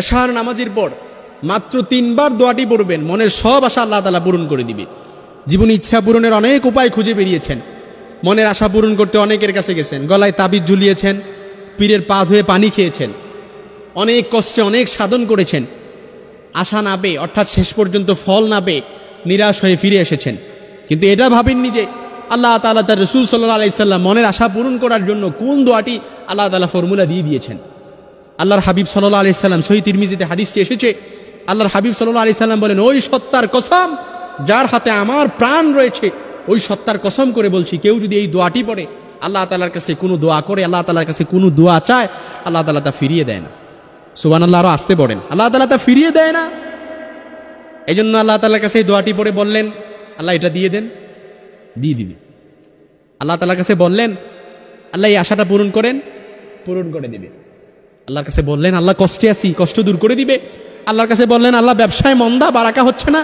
এশার নামাজের পর মাত্র 3 বার দোয়াটি পড়বেন, মনের সব আশা আল্লাহ তাআলা পূরণ করে দিবে। জীবন ইচ্ছা পূরণের অনেক উপায় খুঁজে বেরিয়েছেন, মনের আশা পূরণ করতে অনেকের কাছে গেছেন, গলায় তাবিজ ঝুলিয়েছেন, পীরের পা ধুয়ে পানি খেয়েছেন, অনেক কষ্টে অনেক সাধন করেছেন, আশা না পেয়ে অর্থাৎ শেষ পর্যন্ত ফল না পেয়ে নিরাশ হয়ে ফিরে এসেছেন। কিন্তু এটা ভাবেননি যে আল্লাহ তাআলা তার রাসূল সাল্লাল্লাহু আলাইহি সাল্লাম মনের আশা পূরণ করার জন্য কোন দোয়াটি আল্লাহ তাআলা ফর্মুলা দিয়ে দিয়েছেন। আল্লাহর হাবিব সাল্লাল্লাহু আলাইহি সাল্লাম, সহিহ তিরমিজিতে হাদিসটি এসেছে, আল্লাহর হাবিব সাল্লাল্লাহু আলাইহি সাল্লাম বলেন, ওই সত্তার কসম যার হাতে আমার প্রাণ রয়েছে, ওই সত্তার কসম করে বলছি, কেউ যদি এই দোয়াটি পড়ে আল্লাহ তাআলার কাছে কোনো দোয়া করে, আল্লাহ তাআলার কাছে কোনো দোয়া চায়, আল্লাহ তাআলা তা ফিরিয়ে দেয় না। সুবহানাল্লাহ, আরো আসতে পড়েন, আল্লাহ তাআলা তা ফিরিয়ে দেয় না। এই জন্য আল্লাহ তাআলার কাছে এই দোয়াটি পড়ে বললেন, আল্লাহ এটা দিয়ে দেন, দিয়ে দিবে। আল্লাহ তাআলার কাছে বললেন, আল্লাহ এই আশাটা পূরণ করেন, পূরণ করে দিবে। আল্লাহর কাছে বললেন, আল্লাহ কষ্টে আছি, কষ্ট দূর করে দিবে। আল্লাহর কাছে বললেন, আল্লাহ ব্যবসায় মন্দা, বারাকা হচ্ছে না,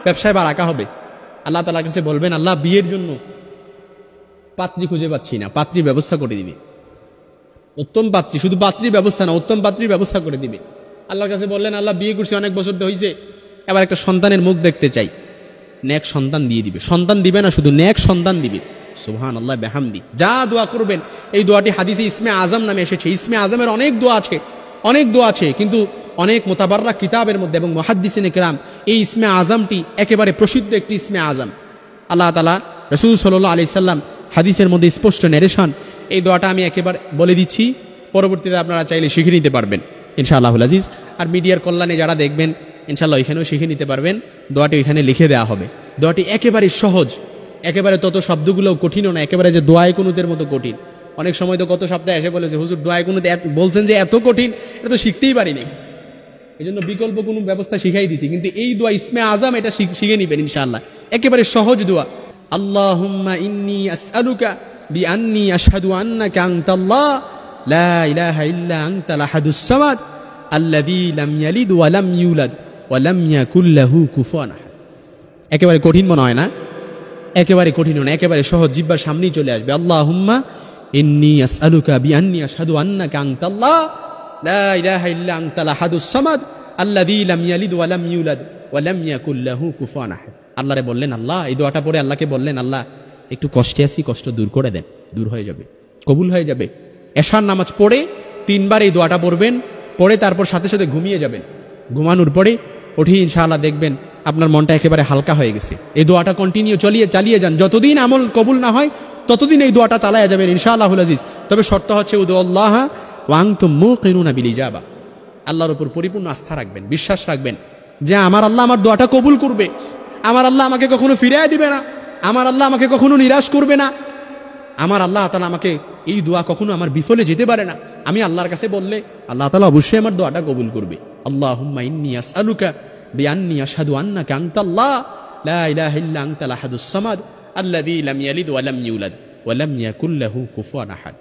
ব্যবসায় বারাকা হবে। আল্লাহ তাআলার কাছে বলবেন, আল্লাহ বিয়ের জন্য পাত্রী খুঁজে পাচ্ছি না, পাত্রীর ব্যবস্থা করে দিবে। উত্তম পাত্রী, শুধু পাত্রীর ব্যবস্থা না, উত্তম পাত্রীর ব্যবস্থা করে দিবে। আল্লাহর কাছে বললেন, আল্লাহ বিয়ে করছি অনেক বছর হয়েছে, এবার একটা সন্তানের মুখ দেখতে চাই, নেক সন্তান দিয়ে দিবে। সন্তান দিবে না, শুধু নেক সন্তান দিবে। সুবহানাল্লাহ বিহামদি। যা দোয়া করবেন, এই দোয়াটি হাদিসে ইসমে আজম নামে এসেছে। ইসমে আজমের অনেক দোয়া আছে, অনেক দোয়া আছে, কিন্তু অনেক মোতাবাররা কিতাবের মধ্যে এবং মুহাদ্দিসিনে কেরাম এই ইসমে আজমটি একেবারে প্রসিদ্ধ একটি ইসমে আজম। আল্লাহ তাআলা, রাসূল সাল্লাল্লাহু আলাইহি সাল্লাম হাদিসের মধ্যে স্পষ্ট নেরেশন। এই দোয়াটা আমি একেবারে বলে দিচ্ছি, পরবর্তীতে আপনারা চাইলে শিখে নিতে পারবেন ইনশাআল্লাহুল আজিজ। আর মিডিয়ার কল্যাণে যারা দেখবেন, ইনশাআল্লাহ এখানেও শিখে নিতে পারবেন। দোয়াটি এখানে লিখে দেওয়া হবে। দোয়াটি একেবারে সহজ, একেবারে তত শব্দগুলোও কঠিনও না, একেবারে যে দোয়ায়ে কুনুতের মতো কঠিন। অনেক সময় তো গত সপ্তাহে এসে বলেছে, হুজুর দোয়ায়ে কুনুত বলছেন যে এত কঠিন, এটা তো শিখতেই পারিনি, এই জন্য বিকল্প কোনো ব্যবস্থা শিখাই দিছি। কিন্তু এই দোয়া ইসমে আজম, এটা শিখে নিবেন ইনশাআল্লাহ, একেবারে সহজ দোয়া। আল্লাহুম্মা ইন্নী আসআলুকা বিআন্নী আশহাদু আন্নাকা আনতাল্লাহ লা ইলাহা ইল্লা আনতাল আহাদুস সামাদ আল্লাযী লাম ইয়ালিদ ওয়া লাম ইউলাদ ওয়া লাম ইয়াকুল লাহু কুফুয়ান আহাদ। একেবারে কঠিন মনে হয় না? একেবারে কঠিন না, একেবারে সহজ, জিহ্বার সামনেই চলে আসবে। আল্লাহুম্মা ইন্নী আসআলুকা বিআন্নী আশহাদু আন্নাকা আনতাল্লাহ লা ইলাহা ইল্লা আনতাল আহাদুস সামাদ আল্লাযী লাম ইয়ালিদ ওয়া লাম ইউলাদ ওয়া লাম ইয়াকুল লাহু কুফুয়ান আহাদ। আল্লাহরে বললেন, আল্লাহ এই দোয়াটা পড়ে আল্লাহকে বললেন, আল্লাহ একটু কষ্টে আছি, কষ্ট দূর করে দেন, দূর হয়ে যাবে, কবুল হয়ে যাবে। এশার নামাজ পড়ে 3 বার এই দোয়াটা পড়বেন, পড়ে তারপর সাথে সাথে ঘুমিয়ে যাবেন। ঘুমানোর পরে উঠে ইনশাআল্লাহ দেখবেন আপনার মনটা একেবারে হালকা হয়ে গেছে। এই দোয়াটা কন্টিনিউ চালিয়ে যান, যতদিন আমল কবুল না হয় ততদিন এই দোয়াটা চালায়া যাবেন ইনশাআল্লাহুল আজিজ। তবে শর্ত হচ্ছে উদুল্লাহ ওয়া আনতুম মুকিনুনা বিল ইজাবা, আল্লাহর উপর পরিপূর্ণ আস্থা রাখবেন, বিশ্বাস রাখবেন যে আমার আল্লাহ আমার দোয়াটা কবুল করবে, আমার আল্লাহ আমাকে কখনো ফিরিয়ে দিবে না, আমার আল্লাহ আমাকে কখনো নিরাশ করবে না, আমার আল্লাহ তাআলা আমাকে এই দোয়া কখনো আমার বিফলে যেতে পারে না। আমি আল্লাহর কাছে বললে আল্লাহ তাআলা অবশ্যই আমার দোয়াটা কবুল করবে। আল্লাহুম্মা ইন্নী আসআলুকা বিআন্নী আশহাদু আন্নাকা আনতাল্লাহ লা ইলাহা ইল্লা আনতাল আহাদুস সামাদ আল্লাযী লাম ইয়ালিদ ওয়া লাম ইউলাদ ওয়া লাম ইয়াকুল লাহু কুফুয়ান আহাদ।